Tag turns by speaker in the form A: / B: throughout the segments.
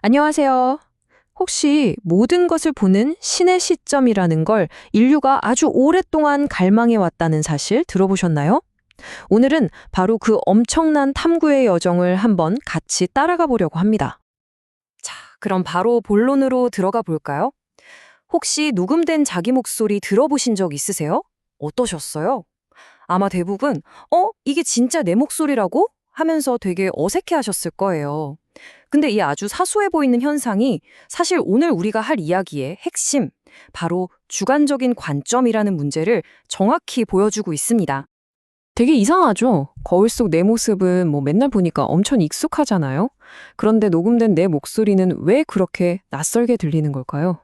A: 안녕하세요. 혹시 모든 것을 보는 신의 시점이라는 걸 인류가 아주 오랫동안 갈망해 왔다는 사실 들어보셨나요? 오늘은 바로 그 엄청난 탐구의 여정을 한번 같이 따라가 보려고 합니다. 자, 그럼 바로 본론으로 들어가 볼까요? 혹시 녹음된 자기 목소리 들어보신 적 있으세요? 어떠셨어요? 아마 대부분, 이게 진짜 내 목소리라고? 하면서 되게 어색해 하셨을 거예요. 근데 이 아주 사소해 보이는 현상이 사실 오늘 우리가 할 이야기의 핵심, 바로 주관적인 관점이라는 문제를 정확히 보여주고 있습니다. 되게 이상하죠? 거울 속 내 모습은 맨날 보니까 엄청 익숙하잖아요? 그런데 녹음된 내 목소리는 왜 그렇게 낯설게 들리는 걸까요?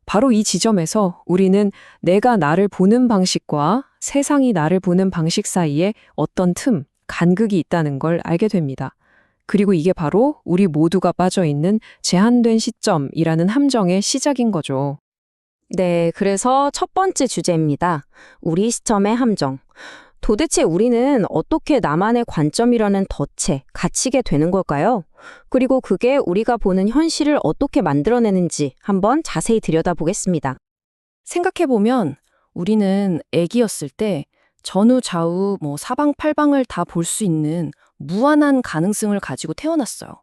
A: 바로 이 지점에서 우리는 내가 나를 보는 방식과 세상이 나를 보는 방식 사이에 어떤 간극이 있다는 걸 알게 됩니다. 그리고 이게 바로 우리 모두가 빠져 있는 제한된 시점이라는 함정의 시작인 거죠.
B: 네, 그래서 첫 번째 주제입니다. 우리 시점의 함정. 도대체 우리는 어떻게 나만의 관점이라는 덫에 갇히게 되는 걸까요? 그리고 그게 우리가 보는 현실을 어떻게 만들어내는지 한번 자세히 들여다보겠습니다.
C: 생각해보면 우리는 애기였을 때 전후 좌우 사방팔방을 다 볼 수 있는 무한한 가능성을 가지고 태어났어요.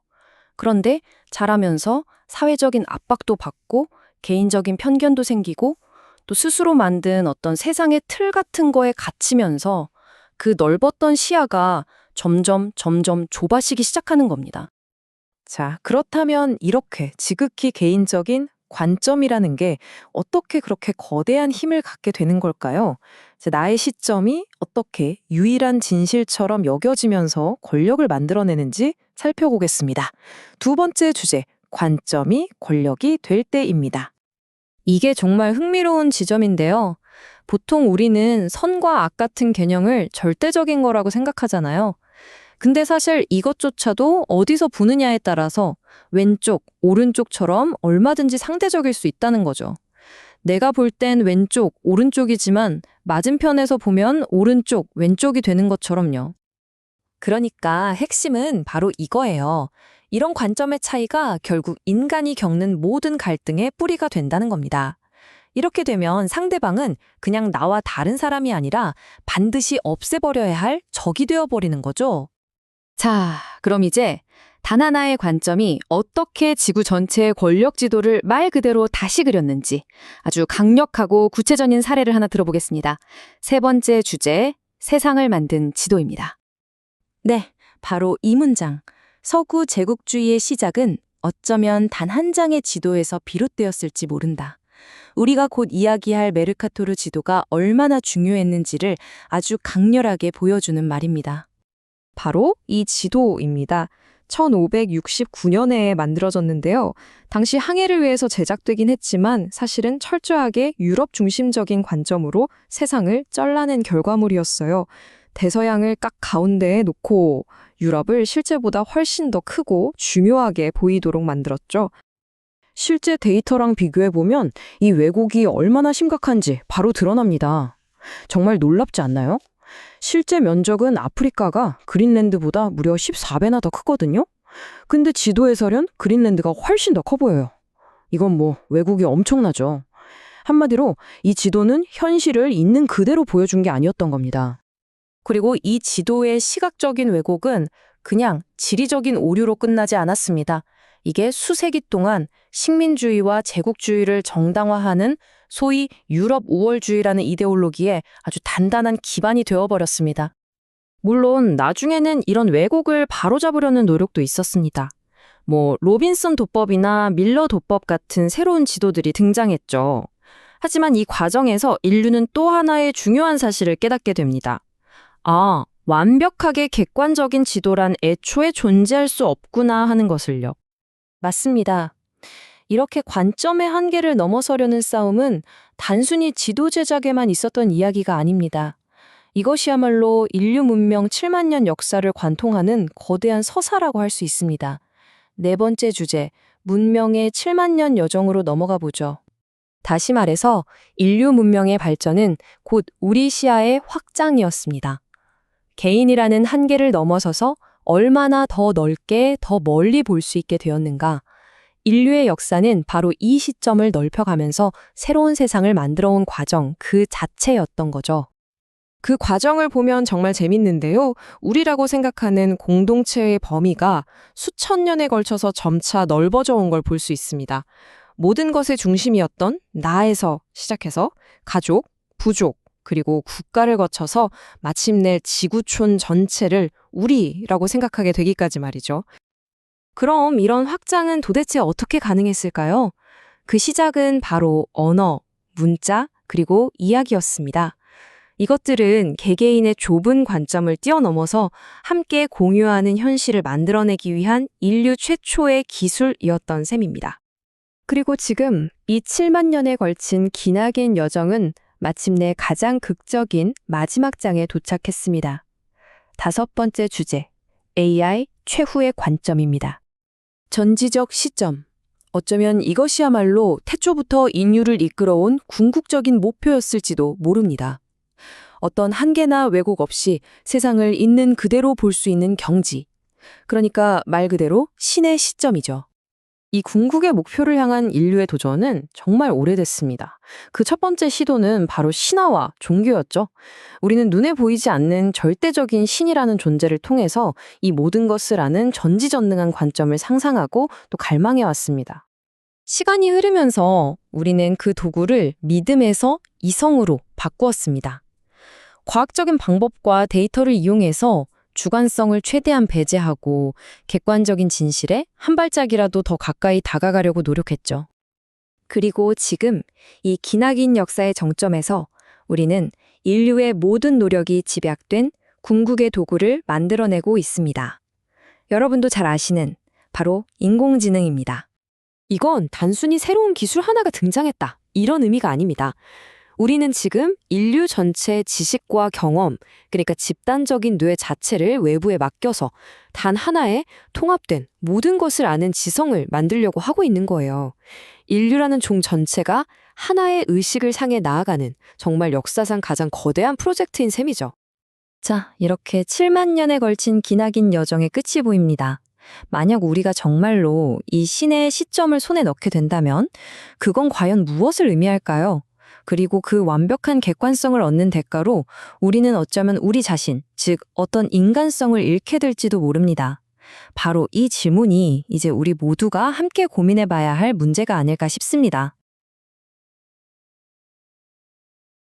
C: 그런데 자라면서 사회적인 압박도 받고 개인적인 편견도 생기고 또 스스로 만든 어떤 세상의 틀 같은 거에 갇히면서 그 넓었던 시야가 점점 좁아지기 시작하는 겁니다.
A: 자, 그렇다면 이렇게 지극히 개인적인 관점이라는 게 어떻게 그렇게 거대한 힘을 갖게 되는 걸까요? 자, 나의 시점이 어떻게 유일한 진실처럼 여겨지면서 권력을 만들어내는지 살펴보겠습니다. 두 번째 주제, 관점이 권력이 될 때입니다. 이게 정말 흥미로운 지점인데요. 보통 우리는 선과 악 같은 개념을 절대적인 거라고 생각하잖아요. 근데 사실 이것조차도 어디서 보느냐에 따라서 왼쪽, 오른쪽처럼 얼마든지 상대적일 수 있다는 거죠. 내가 볼 땐 왼쪽, 오른쪽이지만 맞은편에서 보면 오른쪽, 왼쪽이 되는 것처럼요. 그러니까 핵심은 바로 이거예요. 이런 관점의 차이가 결국 인간이 겪는 모든 갈등의 뿌리가 된다는 겁니다. 이렇게 되면 상대방은 그냥 나와 다른 사람이 아니라 반드시 없애버려야 할 적이 되어버리는 거죠. 자, 그럼 이제 단 하나의 관점이 어떻게 지구 전체의 권력 지도를 말 그대로 다시 그렸는지 아주 강력하고 구체적인 사례를 하나 들어보겠습니다. 세 번째 주제, 세상을 만든 지도입니다.
B: 네, 바로 이 문장. 서구 제국주의의 시작은 어쩌면 단 한 장의 지도에서 비롯되었을지 모른다. 우리가 곧 이야기할 메르카토르 지도가 얼마나 중요했는지를 아주 강렬하게 보여주는 말입니다.
A: 바로 이 지도입니다. 1569년에 만들어졌는데요. 당시 항해를 위해서 제작되긴 했지만 사실은 철저하게 유럽 중심적인 관점으로 세상을 쩔라낸 결과물이었어요. 대서양을 딱 가운데에 놓고 유럽을 실제보다 훨씬 더 크고 중요하게 보이도록 만들었죠. 실제 데이터랑 비교해보면 이 왜곡이 얼마나 심각한지 바로 드러납니다. 정말 놀랍지 않나요? 실제 면적은 아프리카가 그린랜드보다 무려 14배나 더 크거든요? 근데 지도에서는 그린랜드가 훨씬 더 커 보여요. 이건 왜곡이 엄청나죠. 한마디로 이 지도는 현실을 있는 그대로 보여준 게 아니었던 겁니다.
B: 그리고 이 지도의 시각적인 왜곡은 그냥 지리적인 오류로 끝나지 않았습니다. 이게 수세기 동안 식민주의와 제국주의를 정당화하는 소위 유럽 우월주의라는 이데올로기에 아주 단단한 기반이 되어버렸습니다. 물론 나중에는 이런 왜곡을 바로잡으려는 노력도 있었습니다. 로빈슨 도법이나 밀러 도법 같은 새로운 지도들이 등장했죠. 하지만 이 과정에서 인류는 또 하나의 중요한 사실을 깨닫게 됩니다. 아, 완벽하게 객관적인 지도란 애초에 존재할 수 없구나 하는 것을요. 맞습니다. 이렇게 관점의 한계를 넘어서려는 싸움은 단순히 지도 제작에만 있었던 이야기가 아닙니다. 이것이야말로 인류 문명 7만 년 역사를 관통하는 거대한 서사라고 할 수 있습니다. 네 번째 주제, 문명의 7만 년 여정으로 넘어가 보죠. 다시 말해서 인류 문명의 발전은 곧 우리 시야의 확장이었습니다. 개인이라는 한계를 넘어서서 얼마나 더 넓게 더 멀리 볼 수 있게 되었는가. 인류의 역사는 바로 이 시점을 넓혀가면서 새로운 세상을 만들어 온 과정 그 자체였던 거죠.
A: 그 과정을 보면 정말 재밌는데요. 우리라고 생각하는 공동체의 범위가 수천 년에 걸쳐서 점차 넓어져 온 걸 볼 수 있습니다. 모든 것의 중심이었던 나에서 시작해서 가족, 부족, 그리고 국가를 거쳐서 마침내 지구촌 전체를 우리라고 생각하게 되기까지 말이죠. 그럼 이런 확장은 도대체 어떻게 가능했을까요? 그 시작은 바로 언어, 문자, 그리고 이야기였습니다. 이것들은 개개인의 좁은 관점을 뛰어넘어서 함께 공유하는 현실을 만들어내기 위한 인류 최초의 기술이었던 셈입니다. 그리고 지금 이 7만 년에 걸친 기나긴 여정은 마침내 가장 극적인 마지막 장에 도착했습니다. 5번째 주제, AI 최후의 관점입니다. 전지적 시점. 어쩌면 이것이야말로 태초부터 인류를 이끌어온 궁극적인 목표였을지도 모릅니다. 어떤 한계나 왜곡 없이 세상을 있는 그대로 볼 수 있는 경지. 그러니까 말 그대로 신의 시점이죠. 이 궁극의 목표를 향한 인류의 도전은 정말 오래됐습니다. 그 첫 번째 시도는 바로 신화와 종교였죠. 우리는 눈에 보이지 않는 절대적인 신이라는 존재를 통해서 이 모든 것을 아는 전지전능한 관점을 상상하고 또 갈망해 왔습니다. 시간이 흐르면서 우리는 그 도구를 믿음에서 이성으로 바꾸었습니다. 과학적인 방법과 데이터를 이용해서 주관성을 최대한 배제하고 객관적인 진실에 한 발짝이라도 더 가까이 다가가려고 노력했죠. 그리고 지금 이 기나긴 역사의 정점에서 우리는 인류의 모든 노력이 집약된 궁극의 도구를 만들어내고 있습니다. 여러분도 잘 아시는 바로 인공지능입니다. 이건 단순히 새로운 기술 하나가 등장했다, 이런 의미가 아닙니다. 우리는 지금 인류 전체의 지식과 경험, 그러니까 집단적인 뇌 자체를 외부에 맡겨서 단 하나의 통합된 모든 것을 아는 지성을 만들려고 하고 있는 거예요. 인류라는 종 전체가 하나의 의식을 향해 나아가는 정말 역사상 가장 거대한 프로젝트인 셈이죠. 자, 이렇게 7만 년에 걸친 기나긴 여정의 끝이 보입니다. 만약 우리가 정말로 이 신의 시점을 손에 넣게 된다면 그건 과연 무엇을 의미할까요? 그리고 그 완벽한 객관성을 얻는 대가로 우리는 어쩌면 우리 자신, 즉 어떤 인간성을 잃게 될지도 모릅니다. 바로 이 질문이 이제 우리 모두가 함께 고민해봐야 할 문제가 아닐까 싶습니다.